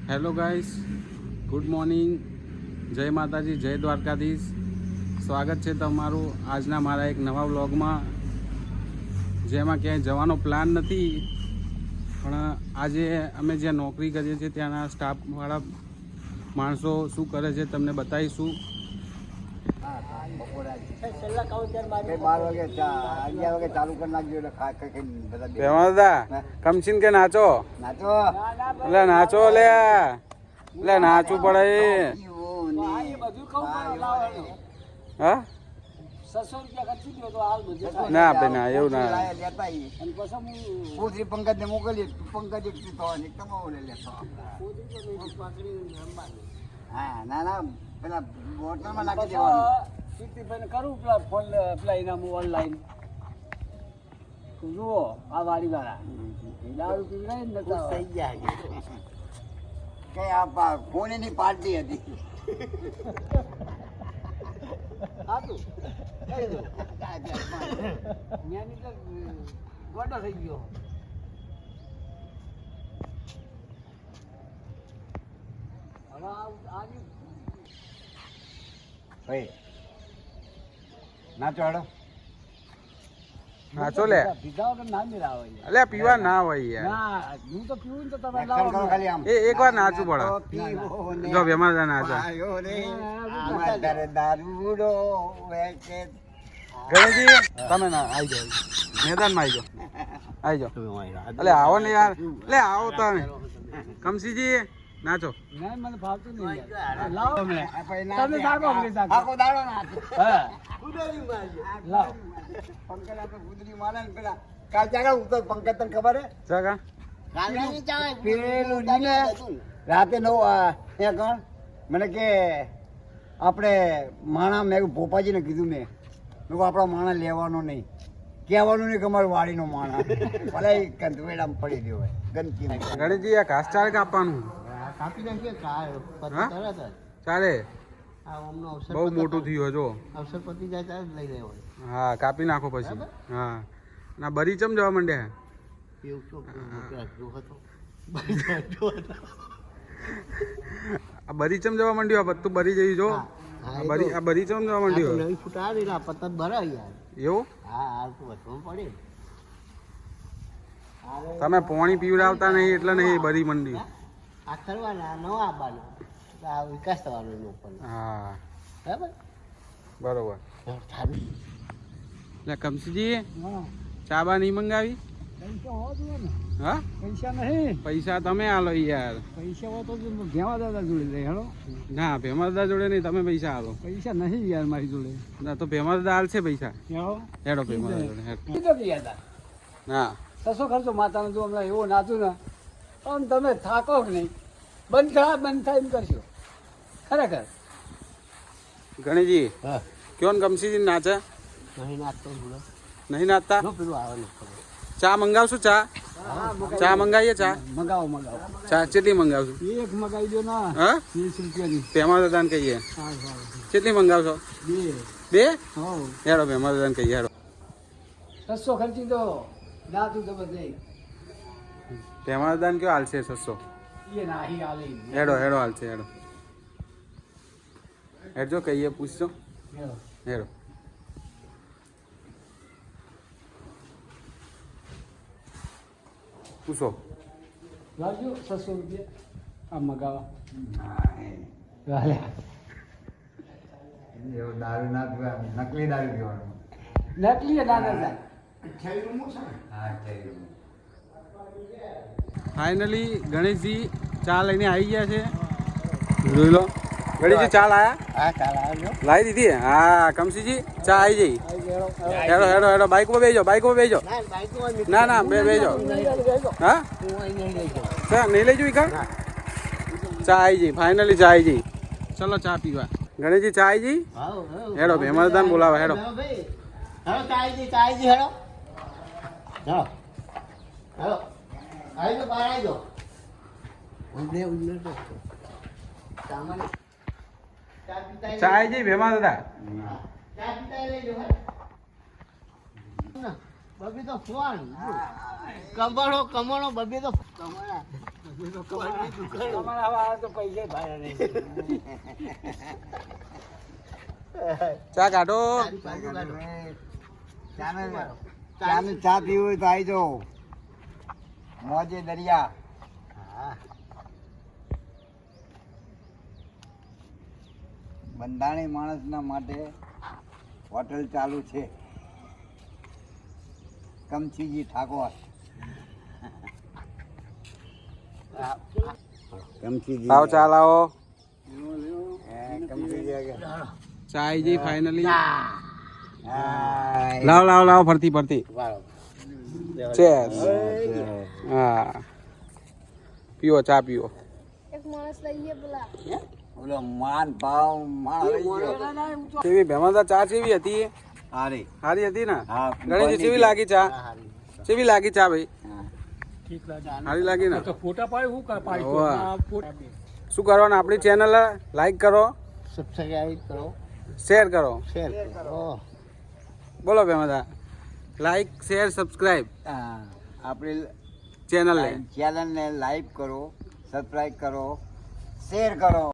Hello guys, good morning, જય માતાજી, જય દ્વારકાધીશ. સ્વાગત છે તમારું આજના મારા એક નવા વ્લોગમાં, જેમાં ક્યાંય જવાનો પ્લાન નથી. પણ આજે અમે જ્યાં નોકરી કરીએ છીએ ત્યાંના સ્ટાફવાળા માણસો શું કરે છે તમને બતાવીશું. કમસીન કે નાચો એટલે નાચો લે નાચવું પડે. હા ના ભાઈ ના એવું ના પંકજ ને મોકલીએ. પંકજ હા ના ના પેલા બોટલમાં નાખી દેવાનું. કરું પેલા ફોન પેલા એના ઓનલાઈન જુઓ આ વાડી વાળા દારૂ પી લઈ ને થઈ ગયા કે આ કોની પાર્ટી હતી. ગોડો થઈ ગયો. ભાઈ નાચો હાડો. નાચો લે પીધા વગર ના મેળાવે અલે પીવા ના હોય યાર. ના હું તો પીવું ને તો તમે એક્શન કરો ખાલી આમ. એક વાર નાચવું પડે. જો વેમાદા નાચો. દારૂડો વેચે. ગણેશજી તમે ના આવી જાઓ, મેદાનમાં આવી જાઓ. અલે આવો ને યાર, લે આવો તમે. કમસીજી નાચો. ના મને ફાવતું નહીં લાવો તમે આખો દાડો નાચો. હા લાવો પંકજ આપણે ગુદરી મારે ને પેલા કાલ ચાગા ઉતર. પંકજ તને ખબર હે ચાકા પેલું ને રાતે 9 ત્યાં કોણ મને કે આપણે માણા મેં ભોપાજીને કીધું મેં આપણા માણા લેવાનો નહીં, કહેવાનું નહીં કે અમારી વાડીનો માણા ભલે કંદવેડામાં પડી ગયો હોય ગંદકી. ગણેશજી આ ઘાસચાળ કાપવાનું કાપી નાખીએ ચાલે. અવસર બહુ મોટું થયું જો. અવસર પતી જાય ત્યારે લઈ લેવો. હા કાપી નાખો પછી. હા ના બરી ચમ જવા માંડ્યા. આ બરી ચમ જવા માંડ્યો. આ પત્તું બરી જઈ જો. આ બરી ચમ જવા માંડ્યો. નવી છૂટ આવી પતંગ ભરા યાર એવું હા હાલ તો વધવું પડે. તમે પાણી પીવડાવતા નહીં એટલે નહીં બરી મંડી. આ કરવાના ન આવવાનું આ વિકાસ થવાનો એનો ઉપર. હા બરાબર બરોબર. એટલે કમસીજી ચા બા નહીં મંગાવી. પૈસા હોવા જોઈએ ને. હા પૈસા નહીં. પૈસા તમે આલો યાર. પૈસા હોય તો ભેવા દાદા જોડે લઈ હેડો. ના ભેમાદાદા જોડે નહીં, તમે પૈસા આલો. પૈસા નહીં યાર મારી જોડે. ના તો ભેમાદાદા હાલશે પૈસા. હેડો હેડો ભેમાદાદા જોડે હેડ. કીધો કે યાર હા કશો ખર્ચો માતાનો જો હમણાં એવો નાચું ને આમ તમે થાકો કે નહીં. બંધ થાય એમ કરશો ખરેખર. ગણેશજી હા કયો ને કમસીજી નાચે નહીં નાચતો બોલો નહીં નાચતા. પેલું આવે ને ચા મંગાવશું? ચા મંગાવીએ. ચા મગાવો ચા કેટલી મંગાવશું? એક મગાવી દો ના હા 20 રૂપિયાની. ભેમાદાદાને કહીએ. કેટલી મંગાવશો? 2 હો હેડો ભેમાદાદાને કહીએ. હેડો કશો ખર્ચી દો નાચું તો બધે ભેમાદાદાને કયો હાલશે 600? એ નાહી આલે હેડો હાલશે. હેડો હેડજો કહીએ પૂછજો. હેડો પૂછો. લાવજો 600 રૂપિયા આ મગાવા. એવો દારૂ ના પીવા, નકલી દારૂ પીવાનું. નકલી ના ના ફાઇનલી ગણેશજી ચા લઈને આવી ગયા છે. જોઈ લો ગણેશજી ચા લાયા. હા ચાલ આવજો. લાવી દીધી. હા કમસીજી ચા આવી જઈ. હેડો બાઈક પર બેજો. ના બેજો. હા ચા નહીં લઈ જઈ કા. ચા આવી જઈ. ફાઇનલી ચા આવી જઈ. ચલો ચા પીવા. ગણેશજી ચા આવી જઈ. હેડો ભેમાદાદાને બોલાવા. હેડો ચાઈ હેડો આવી દો બહાર આવી દો. ચા આવી જઈ ભેમાદાદા. બબી તો ફોન કમળો બબી તો કમળા અમારા હવે આ તો પૈસે ભાડે નહીં. ચા કાઢો. ચા પીવું હોય તો આવી જાઓ મોજે દરિયા. બંધાણી માણસના માટે હોટલ ચાલુ છે. કમછીજી ઠાકોર. કમછીજી લાવો ચા લાવો. કમછીજી આગળ. ચા આવી ગઈ ફાઇનલી. હાય. લાવો લાવો લાવો ફરતી ફરતી. ચેસ. હા પીવો ચા પીવો. એક માણસ લઈએ પેલા ઓલો માન ભાવ માણસ રહી ગયો. કેવી ભેમાદા ચા કેવી હતી? હારી. સારી હતી ને? હા, ગણેશજી કેવી લાગી ચા? કેવી લાગી ચા ભાઈ? ઠીક લાગે. સારી લાગી ને? તો ફોટા પાડી હું પાડી હોવે. આ ફોટા શું કરવાનું? આપણી ચેનલ લાઈક કરો, સબસ્ક્રાઇબ કરો, શેર કરો. શેર કરો. બોલો ભેમાદા. લાઈક શેર સબસ્ક્રાઇબ આપણી ચેનલ ચેનલને લાઈક કરો, સબસ્ક્રાઇબ કરો, શેર કરો.